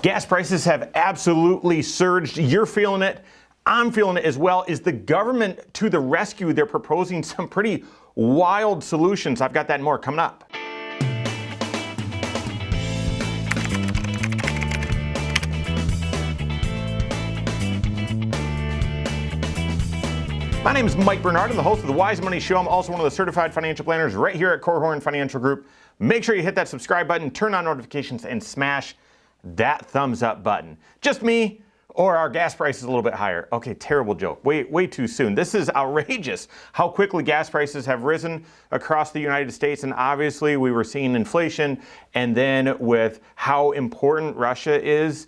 Gas prices have absolutely surged. You're feeling it. I'm feeling it as well. Is the government to the rescue? They're proposing some pretty wild solutions. I've got that and more coming up. My name is Mike Bernard. I'm the host of the Wise Money Show. I'm also one of the certified financial planners right here at Korhorn Financial Group. Make sure you hit that subscribe button, turn on notifications, and smash that thumbs up button. Just me, or our gas price is a little bit higher. Okay, terrible joke. Way too soon. This is outrageous how quickly gas prices have risen across the United States. And obviously we were seeing inflation, and then with how important Russia is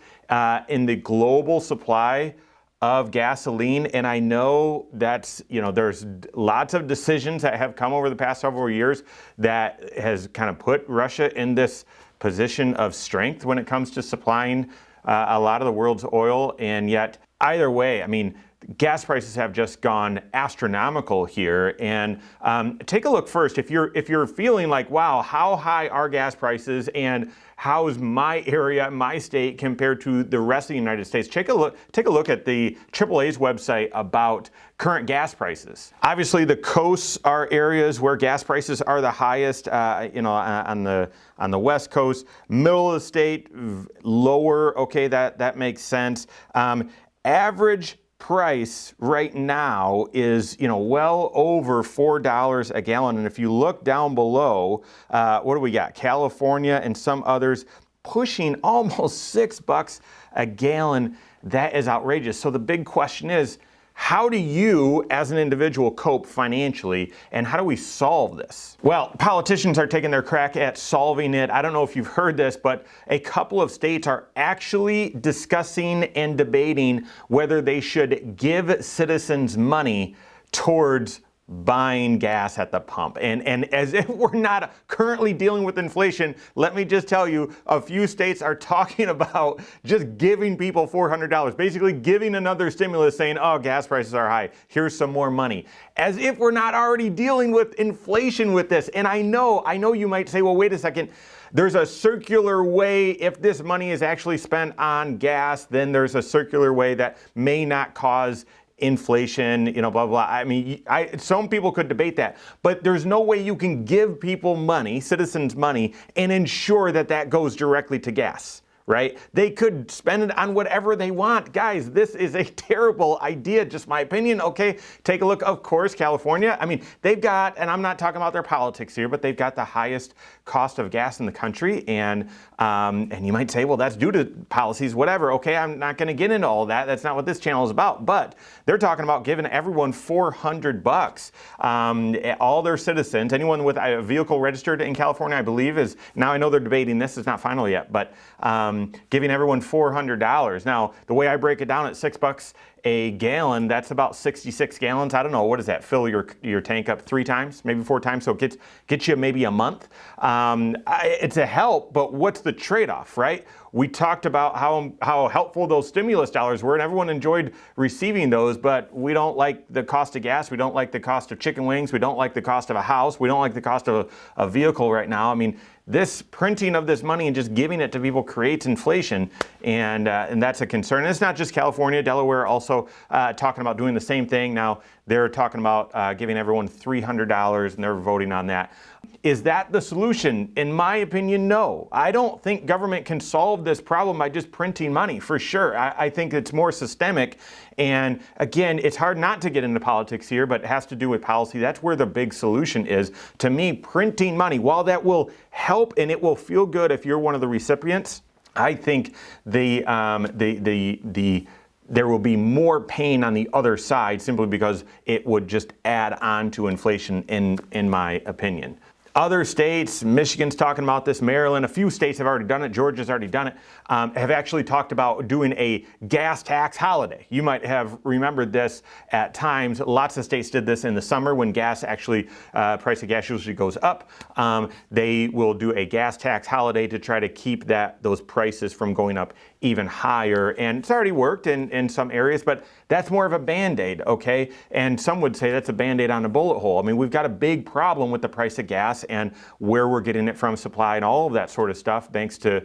in the global supply of gasoline. And I know that's, there's lots of decisions that have come over the past several years that has kind of put Russia in this position of strength when it comes to supplying a lot of the world's oil. And yet, either way, I mean, gas prices have just gone astronomical here. And take a look first. If you're feeling like, wow, how high are gas prices, and how is my area, my state, compared to the rest of the United States? Take a look at the AAA's website about current gas prices. Obviously, the coasts are areas where gas prices are the highest. On the West Coast, middle of the state, lower. Okay, that makes sense. Average price right now is well over $4 a gallon, and if you look down below, what do we got? California and some others pushing almost $6 a gallon. That is outrageous. So the big question is, how do you as an individual cope financially, and how do we solve this? Well, politicians are taking their crack at solving it. I don't know if you've heard this, but a couple of states are actually discussing and debating whether they should give citizens money towards buying gas at the pump. And as if we're not currently dealing with inflation, let me just tell you, a few states are talking about just giving people $400, basically giving another stimulus, saying, oh, gas prices are high, here's some more money. As if we're not already dealing with inflation with this. And I know you might say, well, wait a second. There's a circular way. If this money is actually spent on gas, then there's a circular way that may not cause inflation, blah, blah. I mean, some people could debate that, but there's no way you can give people money, citizens money, and ensure that that goes directly to gas, right? They could spend it on whatever they want. Guys, this is a terrible idea, just my opinion. Okay, take a look. Of course, California, I mean, they've got, and I'm not talking about their politics here, but they've got the highest cost of gas in the country. And you might say, well, that's due to policies, whatever. Okay, I'm not going to get into all that. That's not what this channel is about. But they're talking about giving everyone $400. All their citizens, anyone with a vehicle registered in California, I believe, is, now I know they're debating this, it's not final yet, but giving everyone $400. Now, the way I break it down at $6 a gallon, that's about 66 gallons. I don't know, what is that? Fill your tank up 3 times, maybe 4 times, so it gets you maybe a month. It's a help, but what's the trade-off, right? We talked about how helpful those stimulus dollars were, and everyone enjoyed receiving those, but we don't like the cost of gas, we don't like the cost of chicken wings, we don't like the cost of a house, we don't like the cost of a vehicle right now. I mean, this printing of this money and just giving it to people creates inflation, and that's a concern. And it's not just California. Delaware also talking about doing the same thing. Now they're talking about giving everyone $300, and they're voting on that. Is that the solution? In my opinion, no. I don't think government can solve this problem by just printing money, for sure. I think it's more systemic. And again, it's hard not to get into politics here, but it has to do with policy. That's where the big solution is. To me, printing money, while that will help and it will feel good if you're one of the recipients, I think there will be more pain on the other side, simply because it would just add on to inflation, in my opinion. Other states, Michigan's talking about this, Maryland, a few states have already done it, Georgia's already done it, have actually talked about doing a gas tax holiday. You might have remembered this at times. Lots of states did this in the summer when gas actually, price of gas usually goes up. They will do a gas tax holiday to try to keep those prices from going up even higher. And it's already worked in some areas, but that's more of a Band-Aid, okay? And some would say that's a Band-Aid on a bullet hole. I mean, we've got a big problem with the price of gas, gas and where we're getting it from, supply, and all of that sort of stuff, thanks to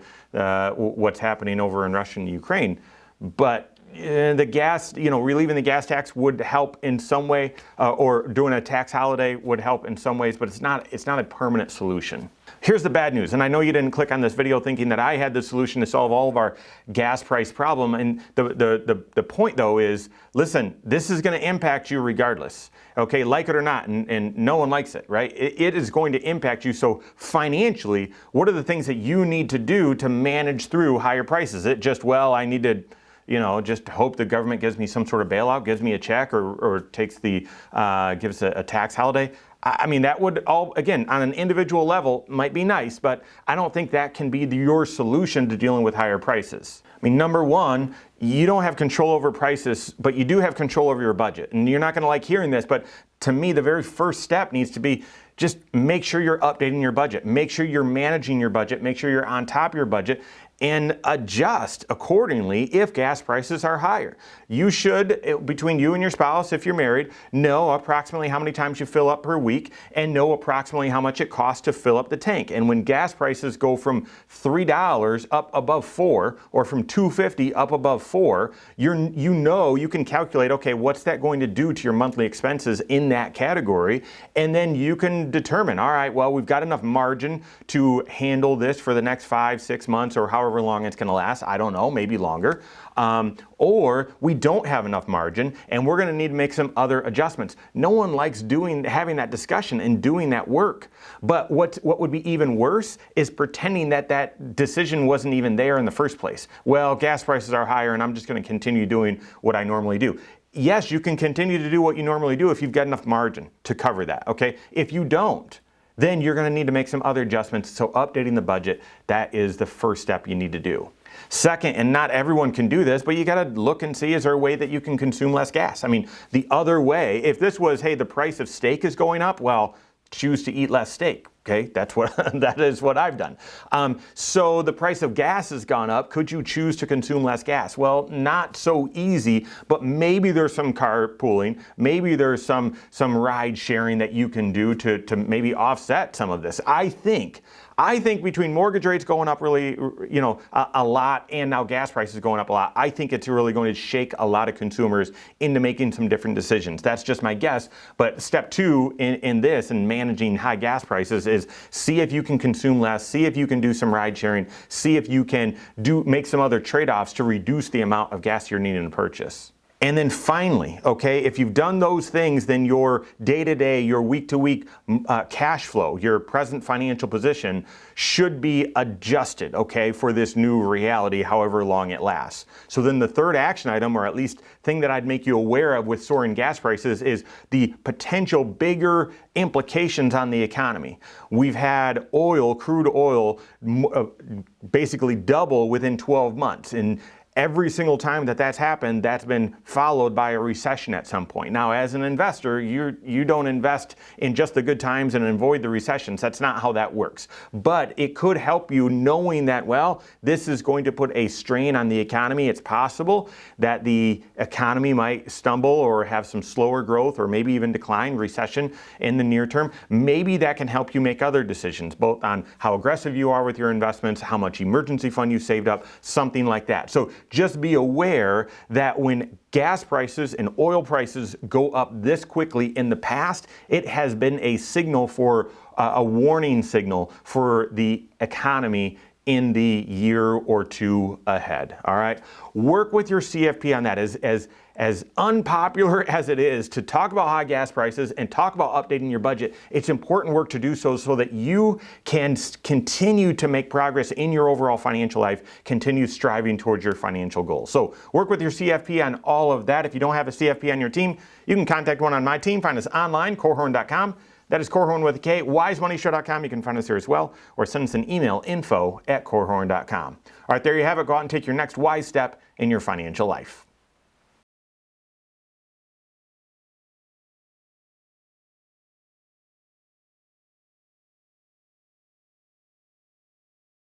what's happening over in Russia and Ukraine. But the gas, relieving the gas tax would help in some way, or doing a tax holiday would help in some ways, but it's not a permanent solution. Here's the bad news, and I know you didn't click on this video thinking that I had the solution to solve all of our gas price problem, and the point though is, listen, this is going to impact you regardless, okay, like it or not, and no one likes it, right? It is going to impact you. So financially, what are the things that you need to do to manage through higher prices? It just, well, I need to just hope the government gives me some sort of bailout, gives me a check, or takes gives a tax holiday. I mean, that would all, again, on an individual level, might be nice, but I don't think that can be your solution to dealing with higher prices. I mean, number one, you don't have control over prices, but you do have control over your budget. And you're not going to like hearing this, but to me, the very first step needs to be just make sure you're updating your budget. Make sure you're managing your budget. Make sure you're on top of your budget and adjust accordingly if gas prices are higher. You should, between you and your spouse, if you're married, know approximately how many times you fill up per week and know approximately how much it costs to fill up the tank. And when gas prices go from $3 up above $4 or from $2.50 up above $4, you can calculate, okay, what's that going to do to your monthly expenses in that category? And then you can determine, all right, well, we've got enough margin to handle this for the next 5-6 months or however long it's going to last. I don't know, maybe longer. Or we don't have enough margin and we're going to need to make some other adjustments. No one likes having that discussion and doing that work. But what would be even worse is pretending that decision wasn't even there in the first place. Well, gas prices are higher and I'm just going to continue doing what I normally do. Yes, you can continue to do what you normally do if you've got enough margin to cover that, okay? If you don't, then you're going to need to make some other adjustments. So updating the budget, that is the first step you need to do. Second, and not everyone can do this, but you got to look and see, is there a way that you can consume less gas? I mean, the other way, if this was, hey, the price of steak is going up, well, choose to eat less steak. Okay, that is what I've done. So the price of gas has gone up. Could you choose to consume less gas? Well, not so easy, but maybe there's some carpooling. Maybe there's some ride sharing that you can do to maybe offset some of this. I think between mortgage rates going up really, a lot, and now gas prices going up a lot, I think it's really going to shake a lot of consumers into making some different decisions. That's just my guess. But step two in this and managing high gas prices is see if you can consume less, see if you can do some ride sharing, see if you can make some other trade-offs to reduce the amount of gas you're needing to purchase. And then finally, okay, if you've done those things, then your day-to-day, your week-to-week cash flow, your present financial position should be adjusted, okay, for this new reality, however long it lasts. So then the third action item, or at least thing that I'd make you aware of with soaring gas prices, is the potential bigger implications on the economy. We've had crude oil, basically double within 12 months. And every single time that's happened, that's been followed by a recession at some point. Now, as an investor, you don't invest in just the good times and avoid the recessions. That's not how that works. But it could help you knowing that, well, this is going to put a strain on the economy. It's possible that the economy might stumble or have some slower growth or maybe even decline, recession in the near term. Maybe that can help you make other decisions, both on how aggressive you are with your investments, how much emergency fund you saved up, something like that. So just be aware that when gas prices and oil prices go up this quickly in the past, it has been a signal for a warning signal for the economy in the year or two ahead. All right, work with your CFP on that. As unpopular as it is to talk about high gas prices and talk about updating your budget, it's important work to do so that you can continue to make progress in your overall financial life, continue striving towards your financial goals. So work with your CFP on all of that. If you don't have a CFP on your team, you can contact one on my team. Find us online, Korhorn.com. That is Korhorn with a K, wisemoneyshow.com. You can find us there as well, or send us an email, info@korhorn.com. All right, there you have it. Go out and take your next wise step in your financial life.